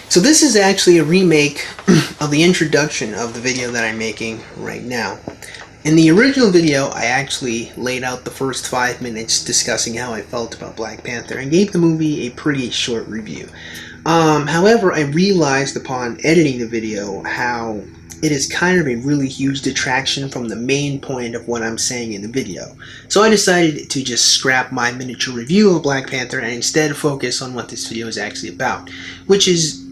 So this is actually a remake of the introduction of the video that I'm making right now. In the original video, I actually laid out the first 5 minutes discussing how I felt about Black Panther and gave the movie a pretty short review. However, I realized upon editing the video how it is kind of a really huge detraction from the main point of what I'm saying in the video. So I decided to just scrap my miniature review of Black Panther and instead focus on what this video is actually about, which is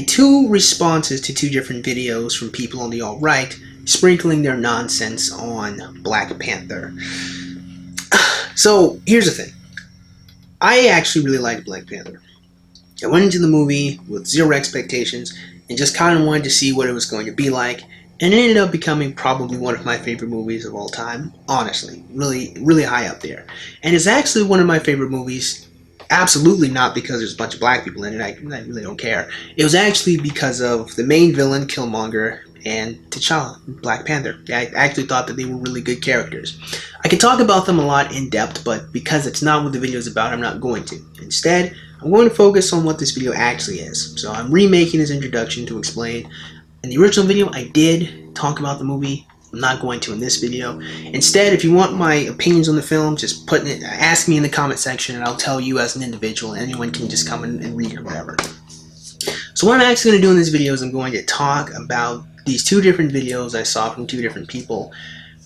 two responses to two different videos from people on the alt-right sprinkling their nonsense on Black Panther. So here's the thing. I actually really liked Black Panther. I went into the movie with zero expectations and just kind of wanted to see what it was going to be like, and it ended up becoming probably one of my favorite movies of all time, honestly. Really high up there. And it's actually one of my favorite movies, absolutely not because there's a bunch of black people in it, I really don't care. It was actually because of the main villain, Killmonger, and T'Challa, Black Panther. I actually thought that they were really good characters. I could talk about them a lot in depth, but because it's not what the video is about, I'm not going to. Instead, I'm going to focus on what this video actually is. So I'm remaking this introduction to explain. In the original video, I did talk about the movie. I'm not going to in this video. Instead, if you want my opinions on the film, just ask me in the comment section and I'll tell you as an individual. Anyone can just come and read or whatever. So what I'm actually going to do in this video is I'm going to talk about these two different videos I saw from two different people.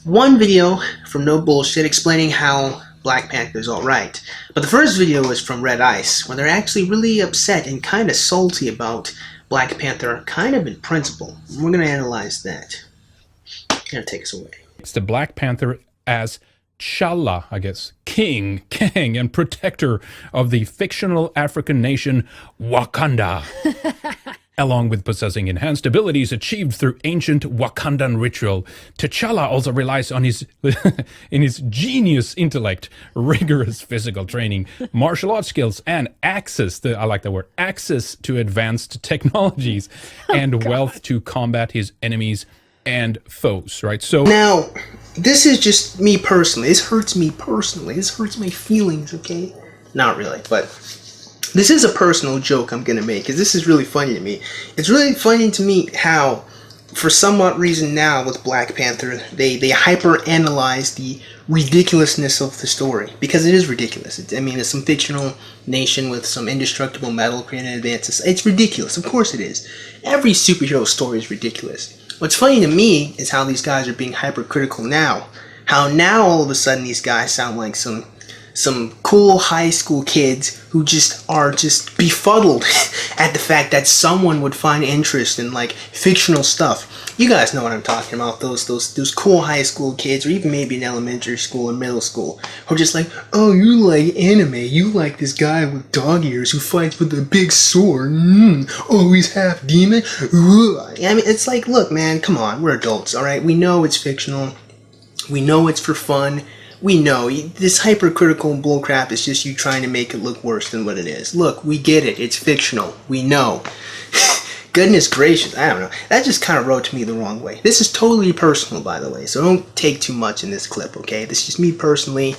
One video from No Bullshit explaining how Black Panther is alright. But the first video was from Red Ice, where they're actually really upset and kind of salty about Black Panther, kind of in principle. We're going to analyze that. Gonna take us away. It's the Black Panther as T'Challa, I guess, king, and protector of the fictional African nation Wakanda. Along with possessing enhanced abilities achieved through ancient Wakandan ritual, T'Challa also relies on his genius intellect, rigorous physical training, martial arts skills, and access to advanced technologies and wealth to combat his enemies and foes, right? So now, this is just me personally. This hurts me personally. This hurts my feelings, okay? Not really, but this is a personal joke I'm going to make, because this is really funny to me. It's really funny to me how, for somewhat reason now with Black Panther, they hyper-analyze the ridiculousness of the story. Because it is ridiculous. It's some fictional nation with some indestructible metal created in advance. It's ridiculous. Of course it is. Every superhero story is ridiculous. What's funny to me is how these guys are being hypercritical now. How now all of a sudden these guys sound like some cool high school kids who are just befuddled at the fact that someone would find interest in like fictional stuff. You guys know what I'm talking about. Those cool high school kids, or even maybe in elementary school or middle school, who are just like, oh, you like anime? You like this guy with dog ears who fights with a big sword? Oh, he's half demon. It's like, look, man, come on, we're adults, all right? We know it's fictional. We know it's for fun. We know this hypercritical bullcrap is just you trying to make it look worse than what it is. Look, we get it. It's fictional. We know. Goodness gracious, I don't know. That just kind of rubbed me the wrong way. This is totally personal, by the way, so don't take too much in this clip, okay? This is just me personally.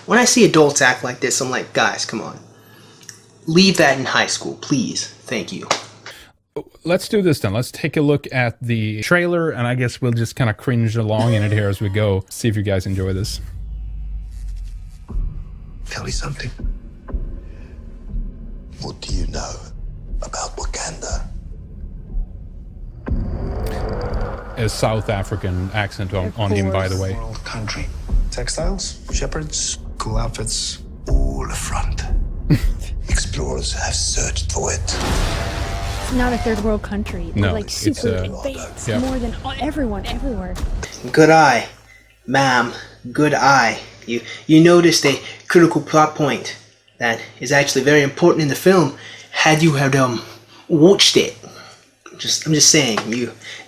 When I see adults act like this, I'm like, guys, come on. Leave that in high school, please. Thank you. let's do this then. Let's take a look at the trailer, and I guess we'll just kind of cringe along in it here as we go. See if you guys enjoy this. Tell me something. What do you know about Wakanda? A South African accent on him, by the way. World country. Textiles, shepherds, cool outfits, all a front. Explorers have searched for it. It's not a third world country. They're No, like super it's, advanced, yeah. more than everyone, everywhere. Good eye, ma'am. Good eye. You noticed a critical plot point that is actually very important in the film. Had you had watched it, I'm just saying,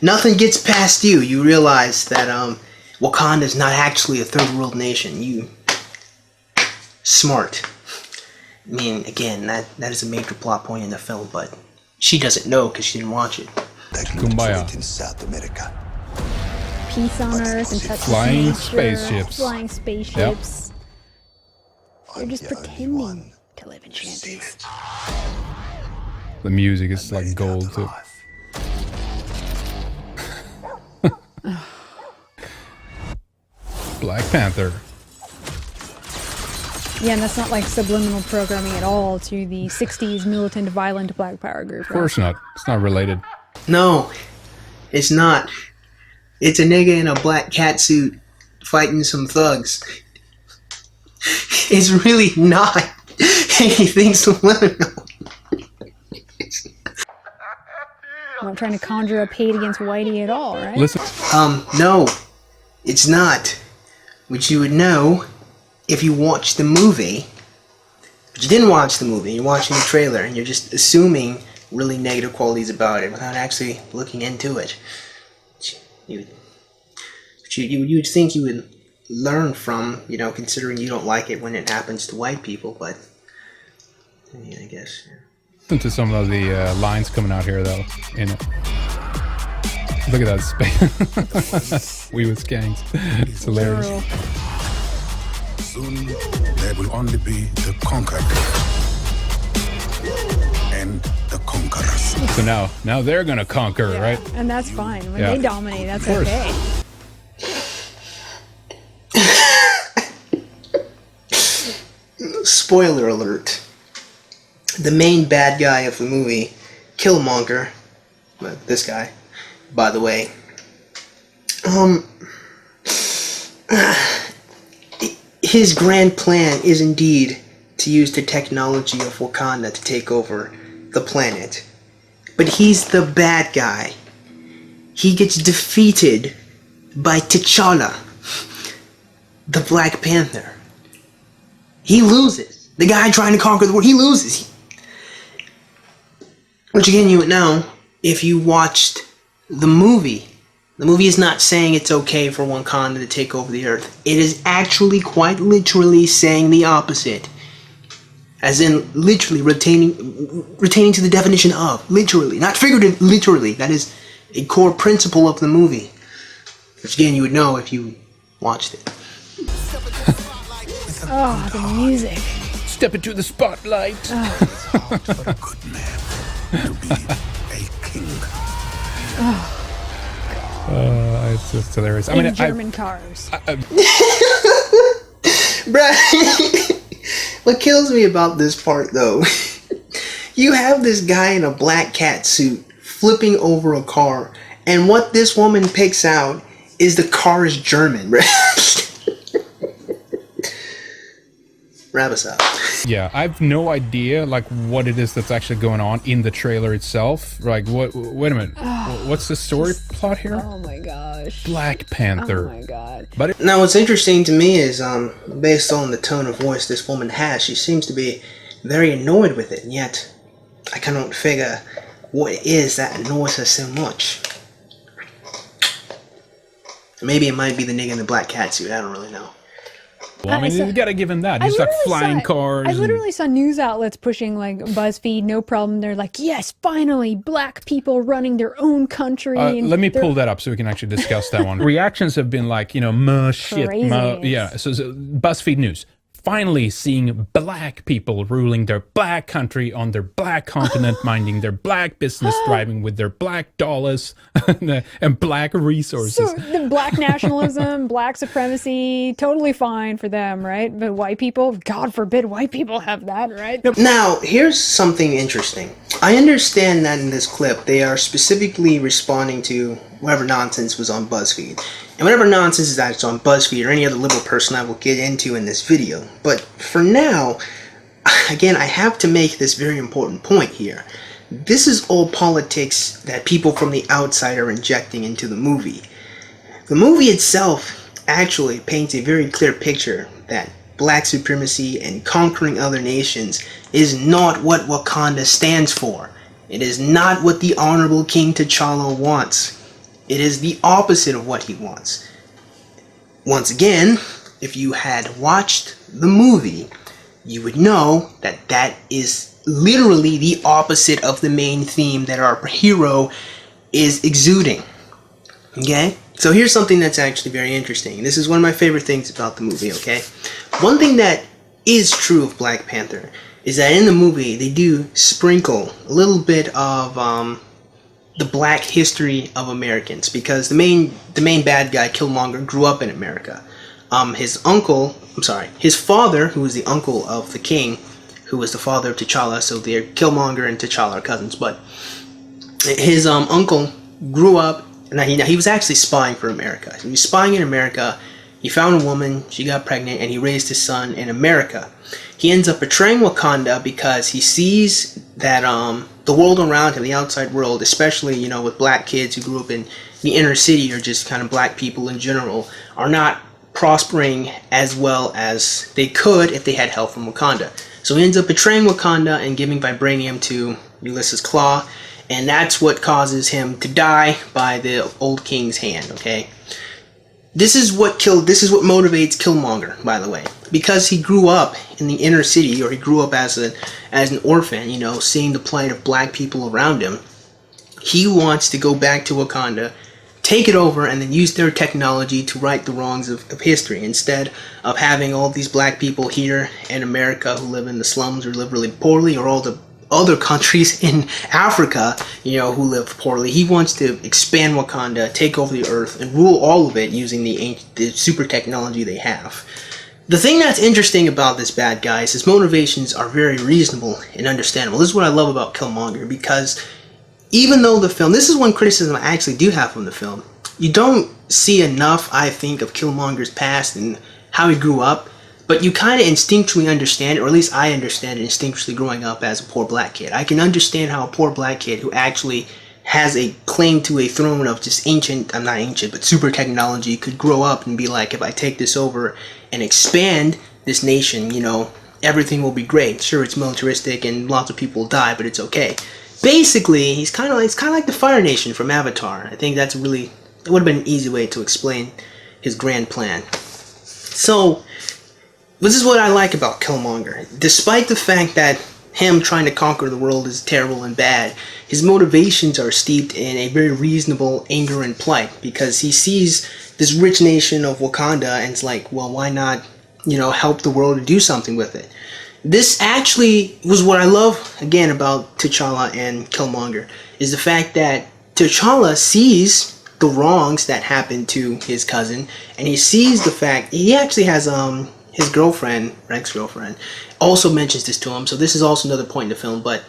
nothing gets past you. You realize that Wakanda is not actually a third world nation. You smart. I mean, again, that is a major plot point in the film, but she doesn't know because she didn't watch it. Kumbaya. In South America. Peace on Earth and touch Flying nature, spaceships. Flying spaceships. They're I'm just the only pretending one to live in who's seen shanties. it. The music is like gold too. Black Panther. Yeah, and that's not like subliminal programming at all to the 60s militant, violent Black Power group. Of course not. It's not related. No, it's not. It's a nigga in a black catsuit fighting some thugs. It's really not anything subliminal. I'm not trying to conjure up hate against Whitey at all, right? Listen. No, it's not. Which you would know if you watched the movie. But you didn't watch the movie, you're watching the trailer, and you're just assuming really negative qualities about it without actually looking into it. You'd think you would learn from, you know, considering you don't like it when it happens to white people, but yeah, I guess. Yeah. Listen to some of the lines coming out here, though, in it. Look at that space. We was gangs. It's hilarious. Girl. Soon there will only be the conquered and the conquerors. So now they're gonna conquer, Yeah, right? and that's fine. When Yeah. they dominate, that's course. okay. Spoiler alert. The main bad guy of the movie, Killmonger, this guy, by the way, his grand plan is indeed to use the technology of Wakanda to take over the planet. But he's the bad guy. He gets defeated by T'Challa, the Black Panther. He loses. The guy trying to conquer the world, he loses. Which again, you would know if you watched the movie. The movie is not saying it's okay for Wakanda to take over the earth. It is actually quite literally saying the opposite. As in, literally retaining to the definition of. Literally. Not figurative, literally. That is a core principle of the movie. Which again, you would know if you watched it. Oh, the music. Step into the spotlight. For a good man to be a king. It's just hilarious. I In mean, German cars. Bruh, what kills me about this part though, you have this guy in a black cat suit flipping over a car, and what this woman picks out is the car is German, bruh. Wrap us up. yeah, I have no idea like what it is that's actually going on in the trailer itself. Like, what? Wait a minute. What's the story plot here? Oh my gosh. Black Panther. Oh my god. But Now, what's interesting to me is, based on the tone of voice this woman has, she seems to be very annoyed with it, and yet I cannot figure what it is that annoys her so much. Maybe it might be the nigga in the black catsuit, I don't really know. well, I mean, you gotta give him that. He's like flying cars. I and- literally saw news outlets pushing like BuzzFeed, no problem. They're like, yes, finally, black people running their own country. and let me they're- pull that up so we can actually discuss that one. Reactions have been like, you know, shit, Craziness. yeah. So BuzzFeed News. Finally seeing black people ruling their black country on their black continent, minding their black business, thriving with their black dollars and black resources. So the black nationalism, black supremacy, totally fine for them, right? But white people, God forbid white people have that, right? Now, here's something interesting. I understand that in this clip, they are specifically responding to whatever nonsense was on BuzzFeed. And whatever nonsense that's on BuzzFeed or any other liberal person I will get into in this video. But for now, again, I have to make this very important point here. This is all politics that people from the outside are injecting into the movie. The movie itself actually paints a very clear picture that black supremacy and conquering other nations is not what Wakanda stands for. It is not what the Honorable King T'Challa wants. It is the opposite of what he wants. Once again, if you had watched the movie, you would know that that is literally the opposite of the main theme that our hero is exuding. Okay? So here's something that's actually very interesting. This is one of my favorite things about the movie, okay? One thing that is true of Black Panther is that in the movie they do sprinkle a little bit of the black history of Americans, because the main bad guy, Killmonger, grew up in America. His father, who was the uncle of the king, who was the father of T'Challa, so they're Killmonger and T'Challa are cousins, but his uncle grew up, and he was actually spying for America. He was spying in America. He found a woman, she got pregnant, and he raised his son in America. He ends up betraying Wakanda because he sees that the world around him, the outside world, especially, you know, with black kids who grew up in the inner city, or just kind of black people in general, are not prospering as well as they could if they had help from Wakanda. So he ends up betraying Wakanda and giving vibranium to Ulysses Claw, and that's what causes him to die by the old king's hand, okay? This is what motivates Killmonger, by the way, because he grew up in the inner city, or he grew up as an orphan, you know, seeing the plight of black people around him. He wants to go back to Wakanda, take it over, and then use their technology to right the wrongs of history, instead of having all these black people here in America who live in the slums or live really poorly, or all the other countries in Africa, you know, who live poorly. He wants to expand Wakanda, take over the earth, and rule all of it using the super technology they have. The thing that's interesting about this bad guy is his motivations are very reasonable and understandable. This is what I love about Killmonger, because even though the film, this is one criticism I actually do have from the film, you don't see enough, I think, of Killmonger's past and how he grew up, but you kind of instinctually understand, or at least I understand it instinctually growing up as a poor black kid. I can understand how a poor black kid who actually has a claim to a throne of just not ancient, but super technology could grow up and be like, if I take this over and expand this nation, you know, everything will be great. Sure, it's militaristic and lots of people will die, but it's okay. Basically, it's kind of like the Fire Nation from Avatar. I think it would have been an easy way to explain his grand plan. So, this is what I like about Killmonger. Despite the fact that him trying to conquer the world is terrible and bad, his motivations are steeped in a very reasonable anger and plight, because he sees this rich nation of Wakanda and it's like, well, why not, you know, help the world and do something with it? This actually was what I love, again, about T'Challa and Killmonger, is the fact that T'Challa sees the wrongs that happened to his cousin, and he sees the fact, he actually has, his girlfriend, or ex-girlfriend, also mentions this to him, so this is also another point in the film, but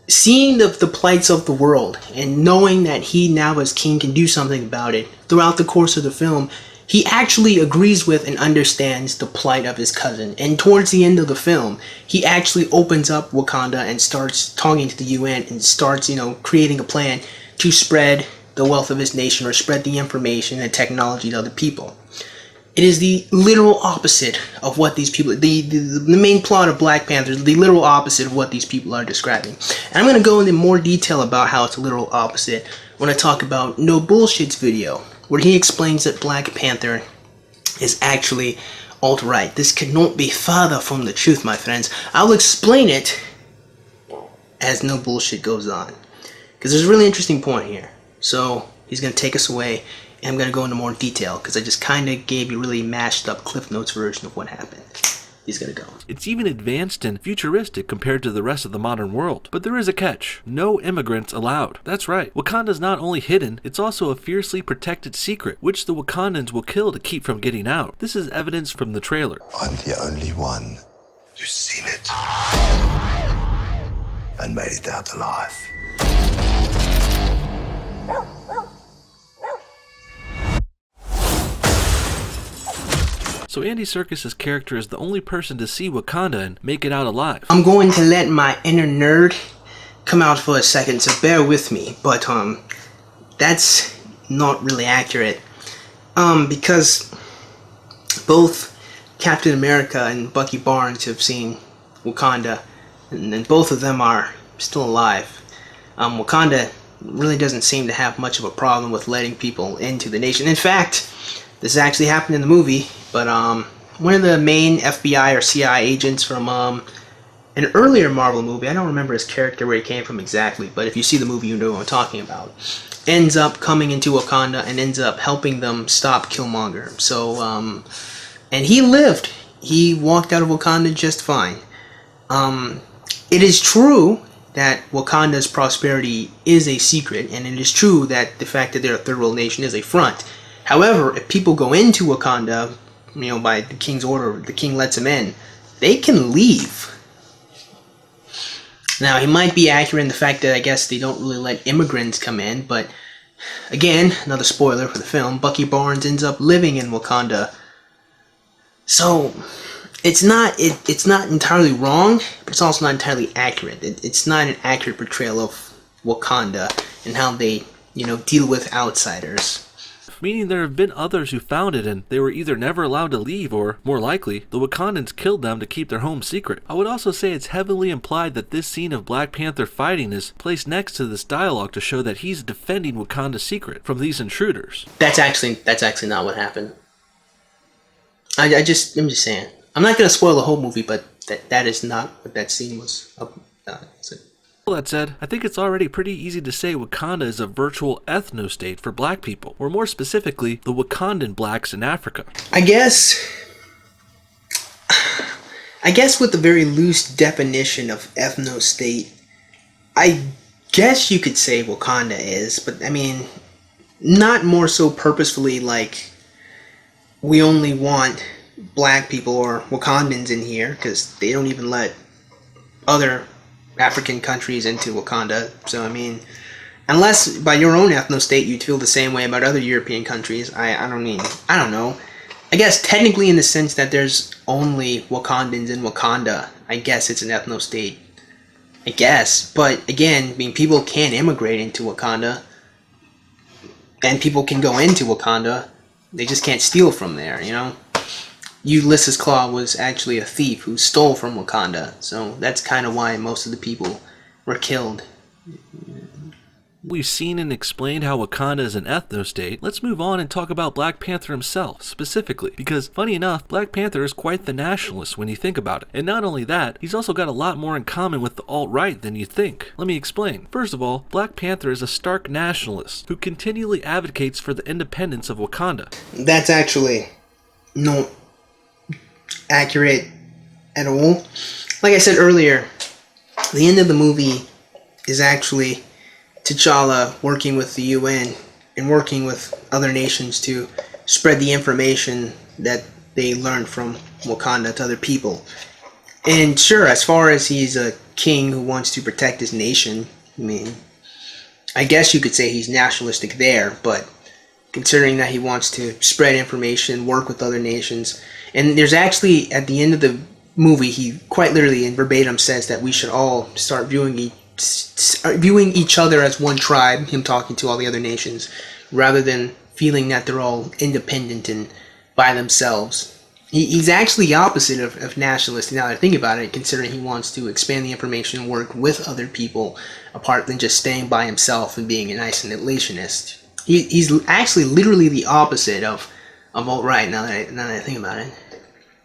seeing the plights of the world, and knowing that he now as king can do something about it, throughout the course of the film, he actually agrees with and understands the plight of his cousin. And towards the end of the film, he actually opens up Wakanda and starts talking to the UN and starts, you know, creating a plan to spread the wealth of his nation, or spread the information and technology to other people. It is the literal opposite of what these people, the main plot of Black Panther is the literal opposite of what these people are describing. And I'm going to go into more detail about how it's a literal opposite when I talk about No Bullshit's video, where he explains that Black Panther is actually alt-right. This could not be farther from the truth, my friends. I'll explain it as No Bullshit goes on, because there's a really interesting point here. So he's going to take us away, and I'm going to go into more detail, because I just kind of gave you a really mashed up Cliff Notes version of what happened. He's going to go. It's even advanced and futuristic compared to the rest of the modern world. But there is a catch. No immigrants allowed. That's right. Wakanda's not only hidden, it's also a fiercely protected secret, which the Wakandans will kill to keep from getting out. This is evidence from the trailer. I'm the only one who's seen it and made it out alive. So Andy Serkis's character is the only person to see Wakanda and make it out alive. I'm going to let my inner nerd come out for a second, so bear with me, but that's not really accurate, because both Captain America and Bucky Barnes have seen Wakanda, and both of them are still alive. Wakanda really doesn't seem to have much of a problem with letting people into the nation. In fact, this actually happened in the movie, but one of the main FBI or CIA agents from an earlier Marvel movie, I don't remember his character where he came from exactly, but if you see the movie you know what I'm talking about, ends up coming into Wakanda and ends up helping them stop Killmonger. So, and he lived. He walked out of Wakanda just fine. It is true that Wakanda's prosperity is a secret, and it is true that the fact that they're a third world nation is a front. However, if people go into Wakanda, by the king's order, the king lets them in, they can leave. Now, he might be accurate in the fact that I guess they don't really let immigrants come in, but again, another spoiler for the film, Bucky Barnes ends up living in Wakanda. So, it's not entirely wrong, but it's also not entirely accurate. It's not an accurate portrayal of Wakanda and how they, deal with outsiders. Meaning there have been others who found it and they were either never allowed to leave or, more likely, the Wakandans killed them to keep their home secret. I would also say it's heavily implied that this scene of Black Panther fighting is placed next to this dialogue to show that he's defending Wakanda Secret from these intruders. That's actually not what happened. I'm just saying. I'm not going to spoil the whole movie, but that is not what that scene was about. All that said, I think it's already pretty easy to say Wakanda is a virtual ethno-state for black people, or more specifically, the Wakandan blacks in Africa. I guess with the very loose definition of ethno-state, I guess you could say Wakanda is, but not more so purposefully like we only want black people or Wakandans in here, because they don't even let other African countries into Wakanda. So unless by your own ethno-state you'd feel the same way about other European countries, I don't know. I guess technically in the sense that there's only Wakandans in Wakanda, I guess it's an ethno-state. I guess. But again, people can immigrate into Wakanda, and people can go into Wakanda. They just can't steal from there, Ulysses Claw was actually a thief who stole from Wakanda, so that's kind of why most of the people were killed. We've seen and explained how Wakanda is an ethno-state. Let's move on and talk about Black Panther himself, specifically, because, funny enough, Black Panther is quite the nationalist when you think about it. And not only that, he's also got a lot more in common with the alt-right than you think. Let me explain. First of all, Black Panther is a stark nationalist who continually advocates for the independence of Wakanda. That's actually no accurate at all. Like I said earlier, the end of the movie is actually T'Challa working with the UN and working with other nations to spread the information that they learned from Wakanda to other people. And sure, as far as he's a king who wants to protect his nation, I guess you could say he's nationalistic there, but considering that he wants to spread information, work with other nations. And there's actually, at the end of the movie, he quite literally and verbatim says that we should all start viewing each other as one tribe, him talking to all the other nations, rather than feeling that they're all independent and by themselves. He's actually the opposite of nationalist, now that I think about it, considering he wants to expand the information and work with other people, apart than just staying by himself and being an isolationist. He's actually literally the opposite of alt-right, now that I think about it.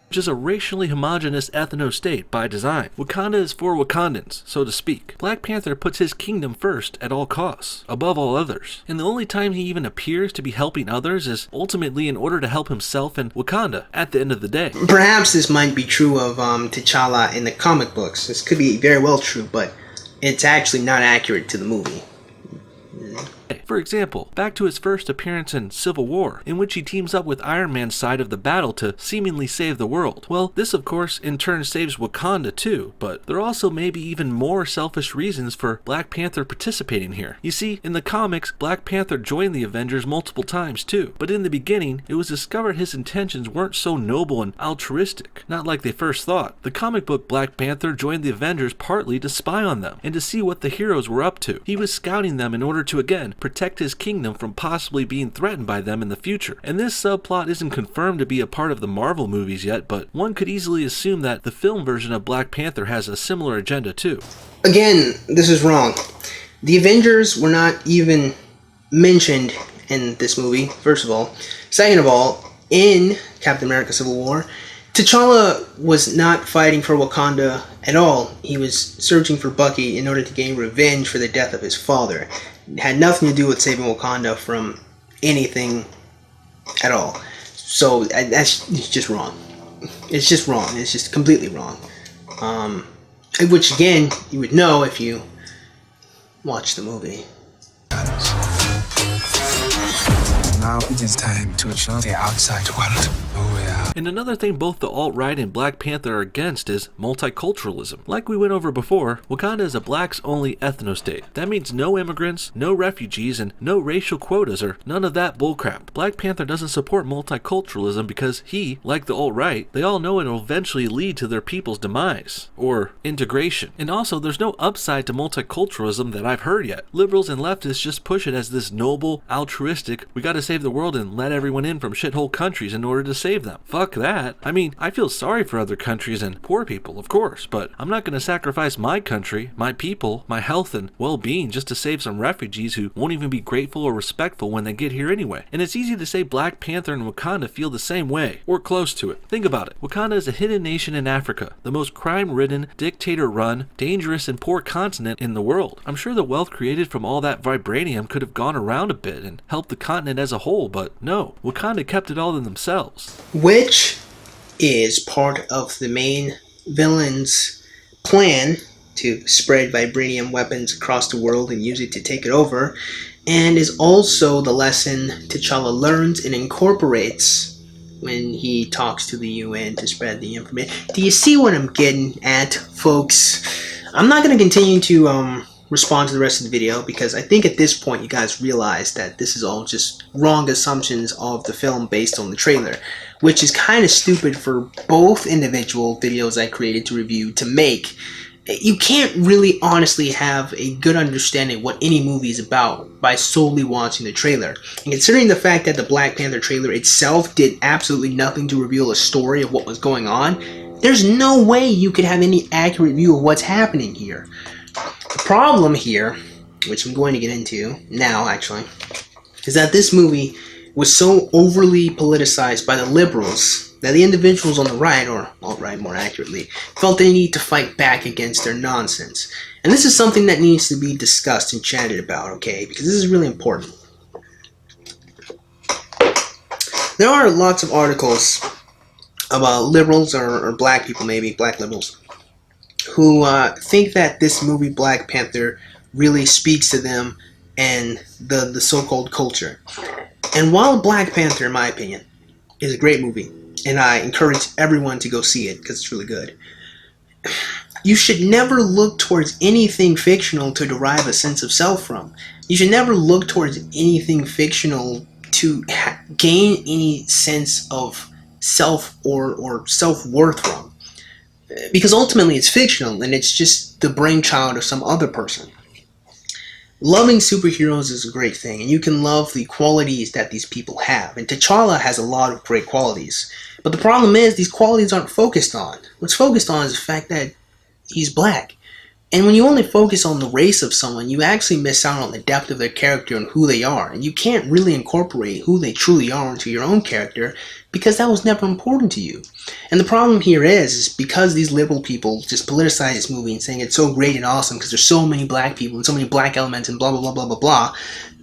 Which is a racially homogenous ethno-state by design. Wakanda is for Wakandans, so to speak. Black Panther puts his kingdom first at all costs, above all others. And the only time he even appears to be helping others is ultimately in order to help himself and Wakanda at the end of the day. Perhaps this might be true of T'Challa in the comic books. This could be very well true, but it's actually not accurate to the movie. For example, back to his first appearance in Civil War, in which he teams up with Iron Man's side of the battle to seemingly save the world. Well, this of course in turn saves Wakanda too, but there are also maybe even more selfish reasons for Black Panther participating here. You see, in the comics, Black Panther joined the Avengers multiple times too, but in the beginning, it was discovered his intentions weren't so noble and altruistic, not like they first thought. The comic book Black Panther joined the Avengers partly to spy on them, and to see what the heroes were up to. He was scouting them in order to again protect his kingdom from possibly being threatened by them in the future. And this subplot isn't confirmed to be a part of the Marvel movies yet, but one could easily assume that the film version of Black Panther has a similar agenda too. Again, this is wrong. The Avengers were not even mentioned in this movie, first of all. Second of all, in Captain America Civil War, T'Challa was not fighting for Wakanda at all. He was searching for Bucky in order to gain revenge for the death of his father. It had nothing to do with saving Wakanda from anything at all. So that's just wrong. It's just wrong. It's just completely wrong. Which, again, you would know if you watched the movie. Now it is time to show the outside world who we are. And another thing both the alt-right and Black Panther are against is multiculturalism. Like we went over before, Wakanda is a blacks-only ethno-state. That means no immigrants, no refugees, and no racial quotas or none of that bullcrap. Black Panther doesn't support multiculturalism because he, like the alt-right, they all know it will eventually lead to their people's demise, or integration. And also, there's no upside to multiculturalism that I've heard yet. Liberals and leftists just push it as this noble, altruistic, we gotta save the world and let everyone in from shithole countries in order to save them. Fuck that. I mean, I feel sorry for other countries and poor people, of course, but I'm not gonna sacrifice my country, my people, my health and well-being just to save some refugees who won't even be grateful or respectful when they get here anyway. And it's easy to say Black Panther and Wakanda feel the same way, or close to it. Think about it. Wakanda is a hidden nation in Africa, the most crime-ridden, dictator-run, dangerous and poor continent in the world. I'm sure the wealth created from all that vibranium could have gone around a bit and helped the continent as a whole, but no. Wakanda kept it all to themselves. Which is part of the main villain's plan to spread vibranium weapons across the world and use it to take it over, and is also the lesson T'Challa learns and incorporates when he talks to the UN to spread the information. Do you see what I'm getting at, folks? I'm not going to continue to respond to the rest of the video because I think at this point you guys realize that this is all just wrong assumptions of the film based on the trailer, which is kind of stupid for both individual videos I created to review to make. You can't really honestly have a good understanding of what any movie is about by solely watching the trailer. And considering the fact that the Black Panther trailer itself did absolutely nothing to reveal a story of what was going on, there's no way you could have any accurate view of what's happening here. The problem here, which I'm going to get into now actually, is that this movie was so overly politicized by the liberals that the individuals on the right, or alt-right more accurately, felt they need to fight back against their nonsense. And this is something that needs to be discussed and chatted about, okay? Because this is really important. There are lots of articles about liberals, or black people maybe, black liberals, who think that this movie Black Panther really speaks to them and the so-called culture. And while Black Panther, in my opinion, is a great movie, and I encourage everyone to go see it because it's really good, you should never look towards anything fictional to derive a sense of self from. You should never look towards anything fictional to gain any sense of self or self-worth from. Because ultimately it's fictional and it's just the brainchild of some other person. Loving superheroes is a great thing, and you can love the qualities that these people have. And T'Challa has a lot of great qualities. But the problem is, these qualities aren't focused on. What's focused on is the fact that he's black. And when you only focus on the race of someone, you actually miss out on the depth of their character and who they are. And you can't really incorporate who they truly are into your own character because that was never important to you. And the problem here is because these liberal people just politicize this movie and saying it's so great and awesome because there's so many black people and so many black elements and blah, blah, blah, blah, blah, blah.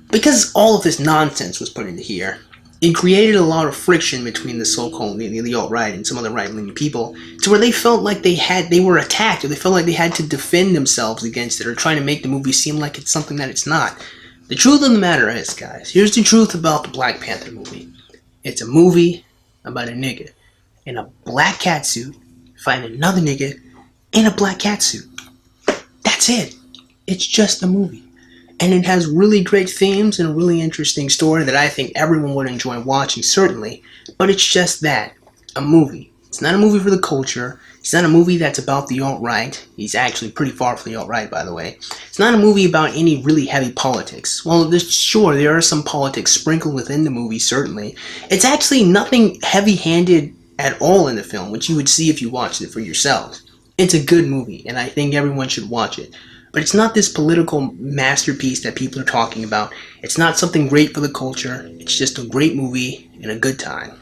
Because all of this nonsense was put into here, it created a lot of friction between the so-called the alt-right and some other right-leaning people to where they felt like they were attacked, or they felt like they had to defend themselves against it, or trying to make the movie seem like it's something that it's not. The truth of the matter is, guys, here's the truth about the Black Panther movie. It's a movie about a nigga in a black catsuit fighting another nigga in a black catsuit. That's it. It's just a movie. And it has really great themes and a really interesting story that I think everyone would enjoy watching, certainly. But it's just that. A movie. It's not a movie for the culture. It's not a movie that's about the alt-right. He's actually pretty far from the alt-right, by the way. It's not a movie about any really heavy politics. Well, sure, there are some politics sprinkled within the movie, certainly. It's actually nothing heavy-handed at all in the film, which you would see if you watched it for yourselves. It's a good movie, and I think everyone should watch it. But it's not this political masterpiece that people are talking about. It's not something great for the culture. It's just a great movie and a good time.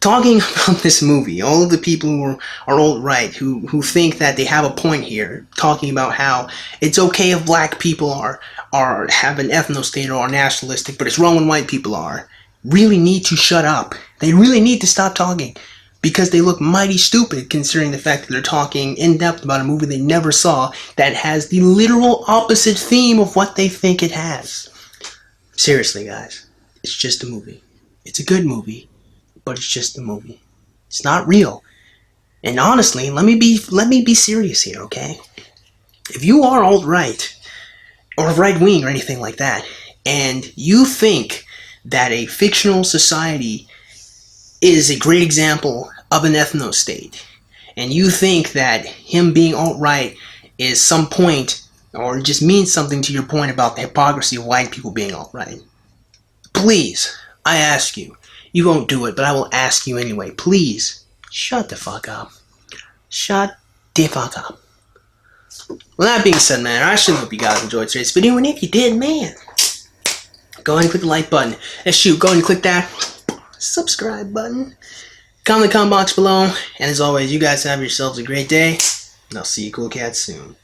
Talking about this movie, all of the people who are alt-right, who think that they have a point here, talking about how it's okay if black people have an ethno-state or are nationalistic, but it's wrong when white people are, really need to shut up. They really need to stop talking. because they look mighty stupid considering the fact that they're talking in depth about a movie they never saw that has the literal opposite theme of what they think it has. Seriously, guys, it's just a movie. It's a good movie, but it's just a movie. It's not real. And honestly, let me be serious here, okay? If you are alt-right or right-wing or anything like that, and you think that a fictional society is a great example of an ethno-state, and you think that him being alt-right is some point, or just means something to your point about the hypocrisy of white people being alt-right, please, I ask you, you won't do it, but I will ask you anyway, please, shut the fuck up. Shut the fuck up. Well, that being said, man, I actually hope you guys enjoyed today's video, and if you did, man, go ahead and click the like button. And shoot, go ahead and click that subscribe button. Comment in the comment box below. And as always, you guys have yourselves a great day. And I'll see you cool cats soon.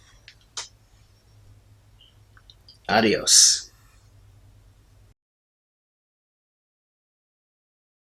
Adios.